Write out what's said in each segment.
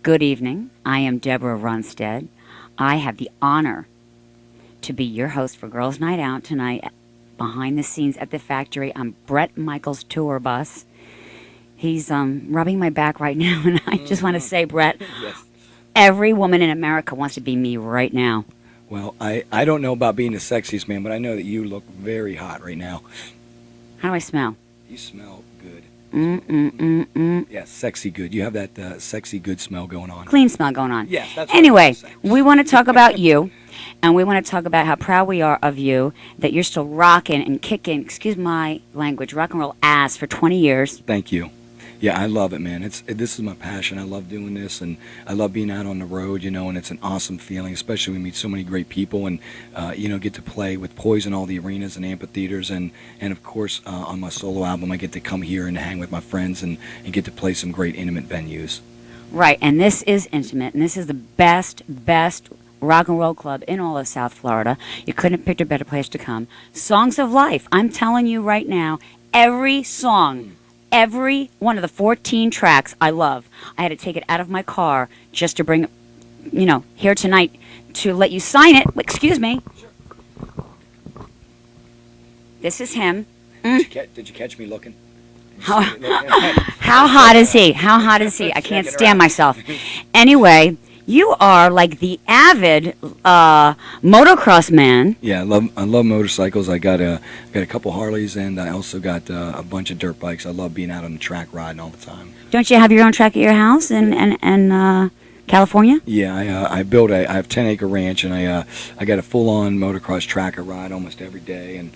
Good evening. I am Deborah Runstead. I have the honor to be your host for Girls Night Out tonight, behind the scenes at the factory on Brett Michaels' tour bus. He's rubbing my back right now, and I just want to say, Brett, Yes. every woman in America wants to be me right now. Well, I don't know about being the sexiest man, but I know that you look very hot right now. How do I smell? You smell good. Mm-mm-mm-mm. Yeah, sexy good. You have that sexy good smell going on. Clean smell going on. Yes, that's what Anyway, I was saying. we want to talk about you, and we want to talk about how proud we are of you, that you're still rocking and kicking, excuse my language, rock and roll ass for 20 years. Thank you. Yeah, I love it, man. This is my passion. I love doing this, and I love being out on the road, and it's an awesome feeling, especially when we meet so many great people and, get to play with Poison, all the arenas and amphitheaters, and of course, on my solo album, I get to come here and hang with my friends and get to play some great intimate venues. Right, and this is intimate, and this is the best rock and roll club in all of South Florida. You couldn't have picked a better place to come. Songs of Life. I'm telling you right now, every song, every one of the 14 tracks I love. I had to take it out of my car just to bring it, here tonight to let you sign it. Excuse me. This is him. Did you catch me looking? How hot is he? How hot is he? I can't stand myself. Anyway, you are like the avid motocross man. Yeah, I love motorcycles. I got a couple Harleys, and I also got a bunch of dirt bikes. I love being out on the track riding all the time. Don't you have your own track at your house in California? Yeah, I have 10-acre ranch, and I got a full-on motocross track I ride almost every day, and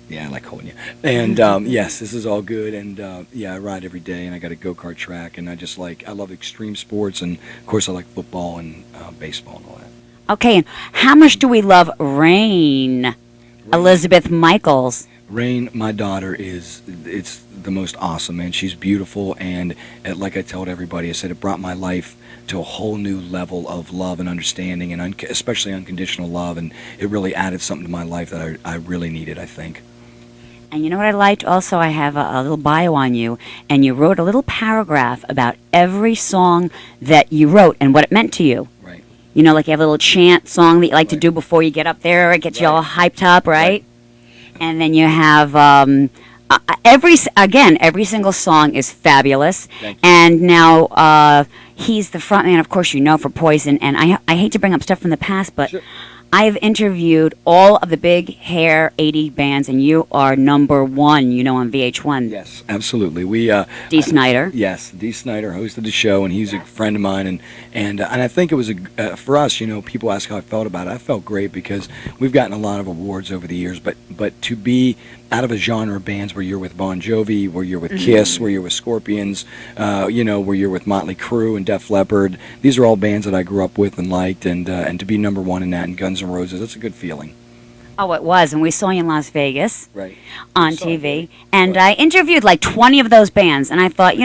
yeah, I like holding you. And yes, this is all good, and I ride every day, and I got a go-kart track, and I love extreme sports, and of course I like football and baseball and all that. Okay, and how much do we love Rain. Elizabeth Michaels? Rain, my daughter, it's the most awesome, man. She's beautiful, and like I told everybody, I said it brought my life to a whole new level of love and understanding, and especially unconditional love, and it really added something to my life that I really needed, I think. And you know what I liked? Also, I have a little bio on you, and you wrote a little paragraph about every song that you wrote and what it meant to you. Right. Like you have a little chant song that you like to do before you get up there. It gets you all hyped up, right? And then you have every single song is fabulous. Thank you. And now he's the frontman, of course, for Poison. And I hate to bring up stuff from the past, but Sure. I've interviewed all of the big hair 80 bands, and you are number one, on VH1. Yes, absolutely. Dee Snider. Yes, Dee Snider hosted the show, and he's a friend of mine, and I think it was for us. People ask how I felt about it. I felt great because we've gotten a lot of awards over the years, but to be out of a genre of bands where you're with Bon Jovi, where you're with Kiss, where you're with Scorpions, where you're with Motley Crue and Def Leppard. These are all bands that I grew up with and liked, and to be number one in that, and Guns N' Roses, that's a good feeling. Oh, it was, and we saw you in Las Vegas. Right. On TV, and I interviewed like 20 of those bands, and I thought,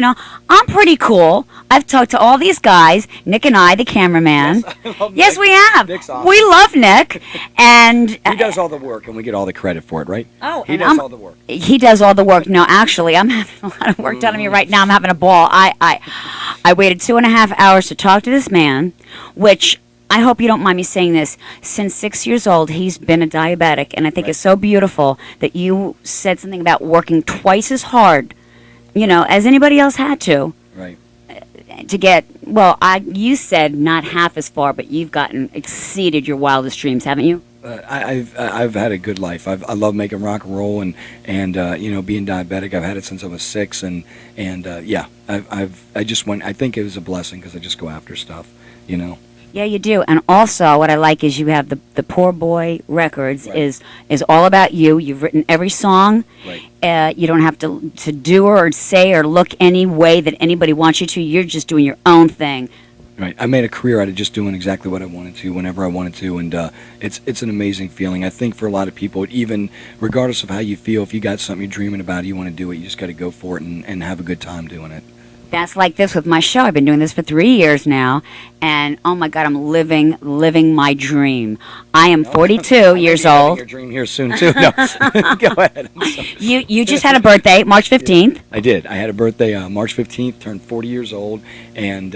I'm pretty cool. I've talked to all these guys, Nick and I, the cameraman. Yes, we have. Nick's awesome. We love Nick, and He does all the work, and we get all the credit for it, right? Oh, He and does all the work. He does all the work. No, actually, I'm having a lot of work done on me right now. I'm having a ball. I waited 2.5 hours to talk to this man, which I hope you don't mind me saying this. Since 6 years old, he's been a diabetic, and I think it's so beautiful that you said something about working twice as hard, as anybody else had to. Right. To get, you said not half as far, but you've exceeded your wildest dreams, haven't you? I've had a good life. I love making rock and roll, and being diabetic. I've had it since I was 6, and I just went. I think it was a blessing because I just go after stuff, Yeah, you do. And also, what I like is you have the Poor Boy Records is all about you. You've written every song. Right. You don't have to do or say or look any way that anybody wants you to. You're just doing your own thing. Right. I made a career out of just doing exactly what I wanted to, whenever I wanted to, and it's an amazing feeling. I think for a lot of people, even regardless of how you feel, if you got something you're dreaming about, you want to do it, you just got to go for it and have a good time doing it. That's like this with my show. I've been doing this for 3 years now, and oh my God, I'm living my dream. I am 42 years old. Your dream here soon too. No, go ahead. You just had a birthday, March 15th. I did. I had a birthday March 15th. Turned 40 years old, and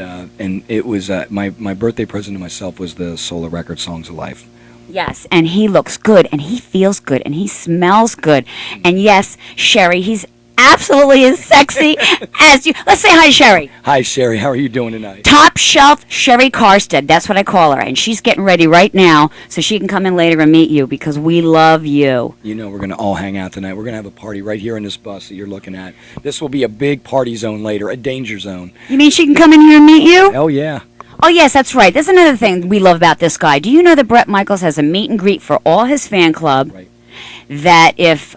it was my birthday present to myself was the Solar Record Songs of Life. Yes, and he looks good, and he feels good, and he smells good, and yes, Sherry, he's absolutely as sexy as you. Let's say hi to Sherry. Hi, Sherry. How are you doing tonight? Top shelf Sherry Karstead. That's what I call her. And she's getting ready right now so she can come in later and meet you because we love you. You know we're going to all hang out tonight. We're going to have a party right here in this bus that you're looking at. This will be a big party zone later, a danger zone. You mean she can come in here and meet you? Oh, yeah. Oh, yes, that's right. There's another thing we love about this guy. Do you know that Bret Michaels has a meet and greet for all his fan club? Right. That if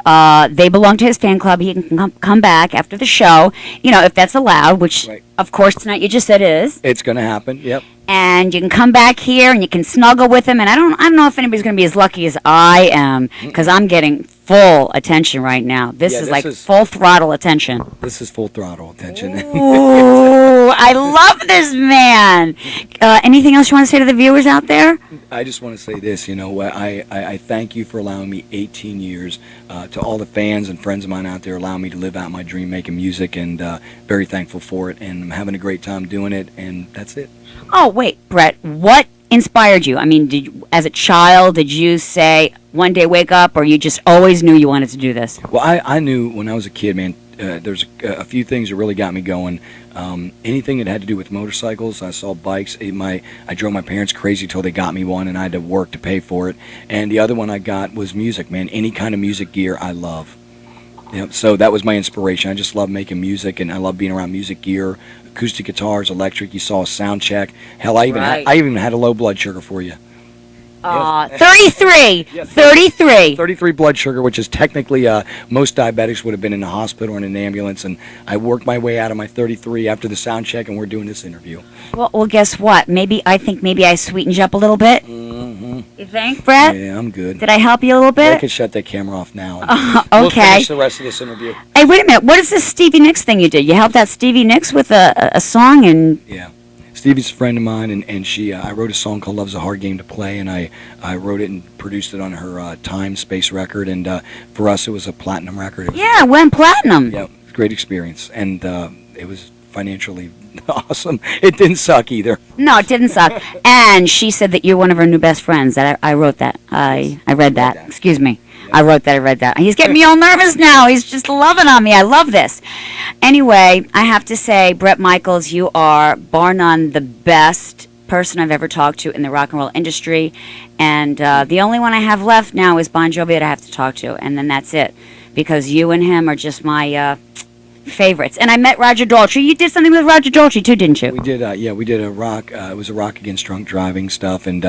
they belong to his fan club, he can come back after the show, you know, if that's allowed, which, Right. of course, tonight you just said is. It's going to happen, yep. And you can come back here and you can snuggle with him. And I don't know if anybody's going to be as lucky as I am because I'm getting full attention right now. This Yeah, is this like is- full throttle attention. This is full throttle attention. Ooh, I love this man. Anything else you want to say to the viewers out there? I just want to say this, you know, I thank you for allowing me 18 years, to all the fans and friends of mine out there allowing me to live out my dream making music, and very thankful for it, and I'm having a great time doing it, and that's it. Oh, wait, Bret, what inspired you? I mean, as a child, did you say one day wake up, or you just always knew you wanted to do this? Well, I knew when I was a kid, man, there's a few things that really got me going. Anything that had to do with motorcycles, I saw bikes. I drove my parents crazy till they got me one, and I had to work to pay for it. And the other one I got was music, man. Any kind of music gear, I love. You know, so that was my inspiration. I just love making music, and I love being around music gear, acoustic guitars, electric. You saw a sound check. Hell, I even had a low blood sugar for you. 33. Yeah, 33. 33 blood sugar, which is technically most diabetics would have been in the hospital or in an ambulance, and I worked my way out of my 33 after the sound check, and we're doing this interview. Well, guess what? I think maybe I sweetened you up a little bit. Mm-hmm. You think, Bret? Yeah, I'm good. Did I help you a little I bit? can shut that camera off now. Okay. We'll finish the rest of this interview. Hey, wait a minute. What is this Stevie Nicks thing you did? You helped out Stevie Nicks with a song and... Yeah. Stevie's a friend of mine, and she, I wrote a song called Love's a Hard Game to Play, and I wrote it and produced it on her Time Space record, and for us it was a platinum record. It was Yeah, went platinum. Yeah, great experience, and it was financially awesome. It didn't suck either. No, it didn't suck. And she said that you're one of her new best friends. That I wrote that. I read that. Excuse me. I wrote that. I read that. He's getting me all nervous now. He's just loving on me. I love this. Anyway, I have to say, Bret Michaels, you are, bar none, the best person I've ever talked to in the rock and roll industry. And the only one I have left now is Bon Jovi that I have to talk to. And then that's it. Because you and him are just my... favorites. And I met Roger Daltrey. You did something with Roger Daltrey too, didn't you? We did, yeah, we did a rock, it was a rock against drunk driving stuff, and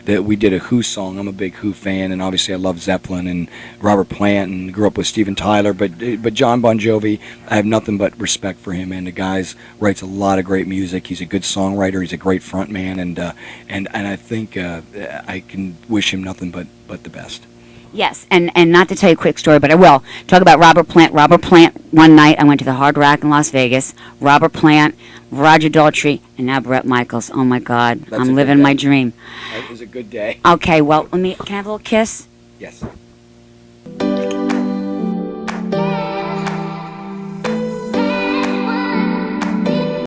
we did a Who song. I'm a big Who fan, and obviously I love Zeppelin and Robert Plant, and grew up with Steven Tyler, but John Bon Jovi, I have nothing but respect for him, and the guy writes a lot of great music. He's a good songwriter, he's a great front man, and I think I can wish him nothing but the best. Yes, and not to tell you a quick story, but I will. Talk about Robert Plant. Robert Plant, one night I went to the Hard Rock in Las Vegas. Robert Plant, Roger Daltrey, and now Bret Michaels. Oh, my God. I'm living my dream. It was a good day. Okay, well, can I have a little kiss? Yes.